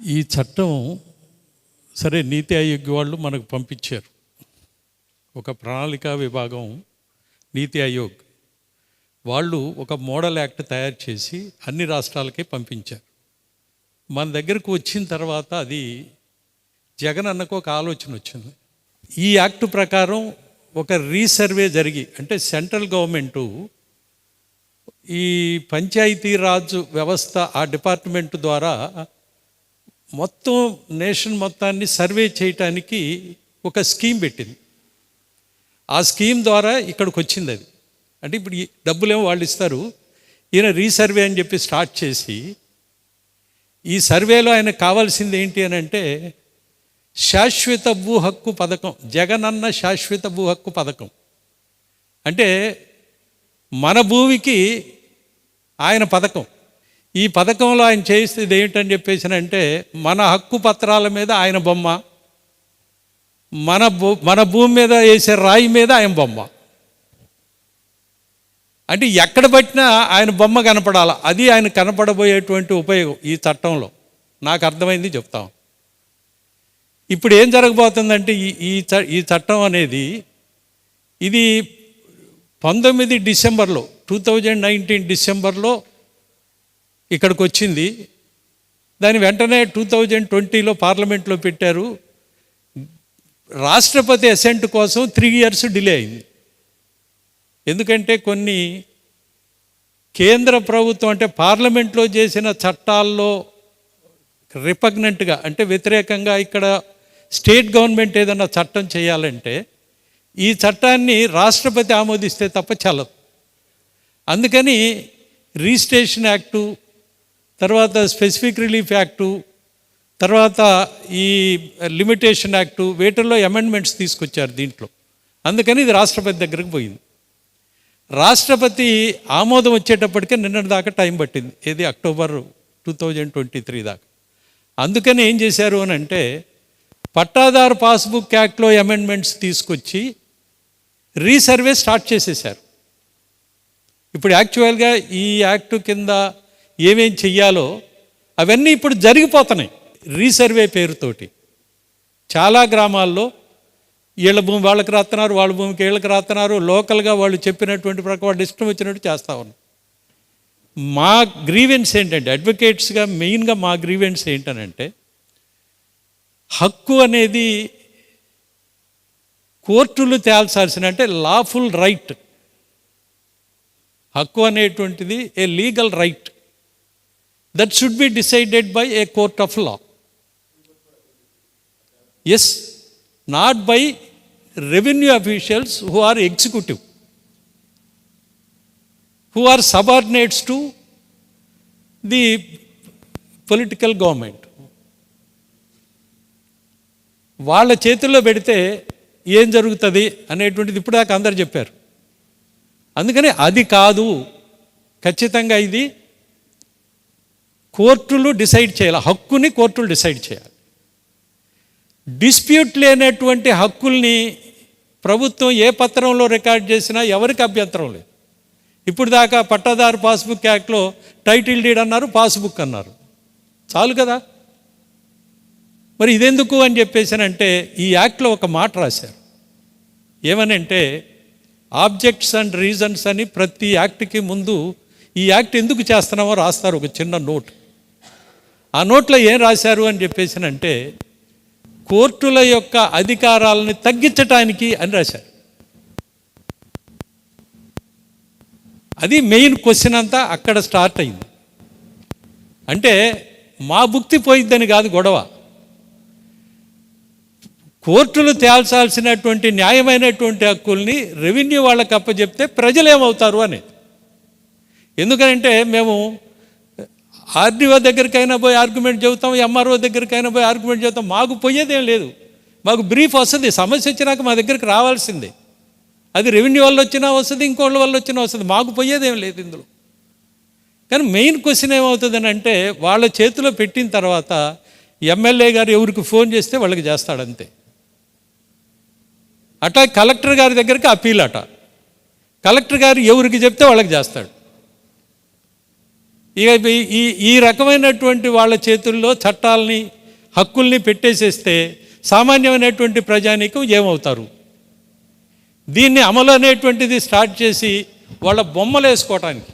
ఈ చట్టం సరే నీతి ఆయోగ్ వాళ్ళు మనకు పంపించారు. ఒక ప్రణాళికా విభాగం నీతి ఆయోగ్ వాళ్ళు ఒక మోడల్ యాక్ట్ తయారు చేసి అన్ని రాష్ట్రాలకే పంపించారు. మన దగ్గరకు వచ్చిన తర్వాత అది జగన్ అన్నకు ఒక ఆలోచన వచ్చింది. ఈ యాక్ట్ ప్రకారం ఒక రీసర్వే జరిగి, అంటే సెంట్రల్ గవర్నమెంటు ఈ పంచాయతీరాజ్ వ్యవస్థ ఆ డిపార్ట్మెంట్ ద్వారా మొత్తం నేషన్ మొత్తాన్ని సర్వే చేయటానికి ఒక స్కీమ్ పెట్టింది. ఆ స్కీమ్ ద్వారా ఇక్కడికి వచ్చింది అది. అంటే ఇప్పుడు ఈ డబ్బులేమో వాళ్ళు ఇస్తారు, ఈయన రీసర్వే అని చెప్పి స్టార్ట్ చేసి ఈ సర్వేలో ఆయనకు కావాల్సింది ఏంటి అని అంటే శాశ్వత భూ హక్కు పథకం, జగనన్న శాశ్వత భూ హక్కు పథకం. అంటే మన భూమికి ఆయన పథకం. ఈ పథకంలో ఆయన చేసేది ఏంటని చెప్పేసినంటే మన హక్కు పత్రాల మీద ఆయన బొమ్మ, మన భూమి మీద వేసే రాయి మీద ఆయన బొమ్మ. అంటే ఎక్కడ పట్టినా ఆయన బొమ్మ కనపడాలి. అది ఆయన కనపడబోయేటువంటి ఉపయోగం ఈ చట్టంలో. నాకు అర్థమైంది చెప్తాం. ఇప్పుడు ఏం జరగబోతుందంటే ఈ చట్టం అనేది ఇది 19 డిసెంబర్లో 2019 డిసెంబర్లో ఇక్కడికి వచ్చింది. దాని వెంటనే 2020లో పార్లమెంట్లో పెట్టారు. రాష్ట్రపతి అసెంట్ కోసం 3 years డిలే అయింది. ఎందుకంటే కొన్ని కేంద్ర ప్రభుత్వం అంటే పార్లమెంట్లో చేసిన చట్టాల్లో రిపగ్నెంట్గా అంటే వ్యతిరేకంగా ఇక్కడ స్టేట్ గవర్నమెంట్ ఏదైనా చట్టం చేయాలంటే ఈ చట్టాన్ని రాష్ట్రపతి ఆమోదిస్తే తప్ప చల్లదు. అందుకని రిజిస్ట్రేషన్ యాక్టు, తర్వాత స్పెసిఫిక్ రిలీఫ్ యాక్టు, తర్వాత ఈ లిమిటేషన్ యాక్టు, వీటిల్లో అమెండ్మెంట్స్ తీసుకొచ్చారు దీంట్లో. అందుకని ఇది రాష్ట్రపతి దగ్గరకు పోయింది. రాష్ట్రపతి ఆమోదం వచ్చేటప్పటికే నిన్నటి దాకా టైం పట్టింది. ఇది అక్టోబర్ 2023 దాకా. అందుకని ఏం చేశారు అని అంటే పట్టాదారు పాస్బుక్ యాక్ట్లో అమెండ్మెంట్స్ తీసుకొచ్చి రీసర్వే స్టార్ట్ చేసేశారు. ఇప్పుడు యాక్చువల్గా ఈ యాక్టు కింద ఏమేం చెయ్యాలో అవన్నీ ఇప్పుడు జరిగిపోతున్నాయి. రీసర్వే పేరుతోటి చాలా గ్రామాల్లో వీళ్ళ భూమి వాళ్ళకి రాస్తున్నారు, వాళ్ళ భూమికి వీళ్ళకి రాస్తున్నారు. లోకల్గా వాళ్ళు చెప్పినటువంటి ప్రకారం వాళ్ళు ఇష్టం వచ్చినట్టు చేస్తూ ఉన్నారు. మా గ్రీవెన్స్ ఏంటంటే అడ్వకేట్స్గా మెయిన్గా మా గ్రీవెన్స్ ఏంటనంటే హక్కు అనేది కోర్టులు తేల్చాల్సిన, అంటే లాఫుల్ రైట్. హక్కు అనేటువంటిది a legal right that should be decided by a court of law. Yes, not by revenue officials who are executive, who are subordinates to the political government. వాళ్ళ చేతుల్లో పెడితే ఏం జరుగుతుంది అనేటువంటిది ఇప్పుడు దాకా అందరు చెప్పారు. అందుకని అది కాదు, ఖచ్చితంగా ఇది కోర్టులు డిసైడ్ చేయాలి. హక్కుని కోర్టులు డిసైడ్ చేయాలి. డిస్ప్యూట్ లేనటువంటి హక్కుల్ని ప్రభుత్వం ఏ పత్రంలో రికార్డ్ చేసినా ఎవరికి అభ్యంతరం లేదు. ఇప్పుడు దాకా పట్టాదారు పాస్బుక్ యాక్ట్లో టైటిల్ డీడ్ అన్నారు, పాస్బుక్ అన్నారు, చాలు కదా. మరి ఇదెందుకు అని చెప్పేసానంటే ఈ యాక్ట్లో ఒక మాట రాశారు. ఏమనంటే ఆబ్జెక్ట్స్ అండ్ రీజన్స్ అని ప్రతి యాక్ట్కి ముందు ఈ యాక్ట్ ఎందుకు చేస్తున్నామో రాస్తారు ఒక చిన్న నోట్. ఆ నోట్లో ఏం రాశారు అని చెప్పేసానంటే కోర్టుల యొక్క అధికారాలని తగ్గించటానికి అని రాశారు. అది మెయిన్ క్వశ్చన్ అంతా అక్కడ స్టార్ట్ అయింది. అంటే మా భుక్తి పోయిద్దని కాదు గొడవ, కోర్టులు తేల్చాల్సినటువంటి న్యాయమైనటువంటి హక్కుల్ని రెవెన్యూ వాళ్ళకి అప్పచెప్తే ప్రజలు ఏమవుతారు అనేది. ఎందుకంటే మేము ఆర్డీఓ దగ్గరికైనా పోయి ఆర్గ్యుమెంట్ చెబుతాం, ఎంఆర్ఓ దగ్గరికైనా పోయి ఆర్గ్యుమెంట్ చెబుతాం, మాకు పోయేదేం లేదు. మాకు బ్రీఫ్ వస్తుంది, సమస్య వచ్చినాక మా దగ్గరికి రావాల్సిందే. అది రెవెన్యూ వాళ్ళు వచ్చినా వస్తుంది, ఇంకోళ్ళ వల్ల వచ్చినా వస్తుంది, మాకు పోయేదేం లేదు ఇందులో. కానీ మెయిన్ క్వశ్చన్ ఏమవుతుందని అంటే వాళ్ళ చేతిలో పెట్టిన తర్వాత ఎమ్మెల్యే గారు ఎవరికి ఫోన్ చేస్తే వాళ్ళకి చేస్తాడంతే. అట్లా కలెక్టర్ గారి దగ్గరికి అప్పీల్ అట, కలెక్టర్ గారు ఎవరికి చెప్తే వాళ్ళకి చేస్తాడు. ఇక ఈ రకమైనటువంటి వాళ్ళ చేతుల్లో చట్టాలని హక్కుల్ని పెట్టేసేస్తే సామాన్యమైనటువంటి ప్రజానీకం ఏమవుతారు? దీన్ని అమలు అనేటువంటిది స్టార్ట్ చేసి వాళ్ళ బొమ్మలు వేసుకోవటానికి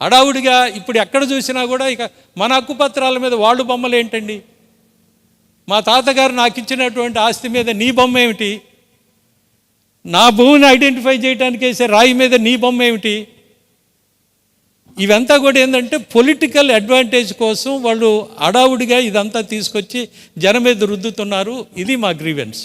అడావుడిగా ఇప్పుడు ఎక్కడ చూసినా కూడా ఇక మన హక్కుపత్రాల మీద వాళ్ళు బొమ్మలు ఏంటండి? మా తాతగారు నాకు ఇచ్చినటువంటి ఆస్తి మీద నీ బొమ్మ ఏమిటి? నా భూమిని ఐడెంటిఫై చేయడానికి వేసే రాయి మీద నీ బొమ్మ ఏమిటి? ఇవంతా కూడా ఏంటంటే పొలిటికల్ అడ్వాంటేజ్ కోసం వాళ్ళు అడావుడిగా ఇదంతా తీసుకొచ్చి జనం మీద రుద్దుతున్నారు. ఇది మా గ్రీవెన్స్.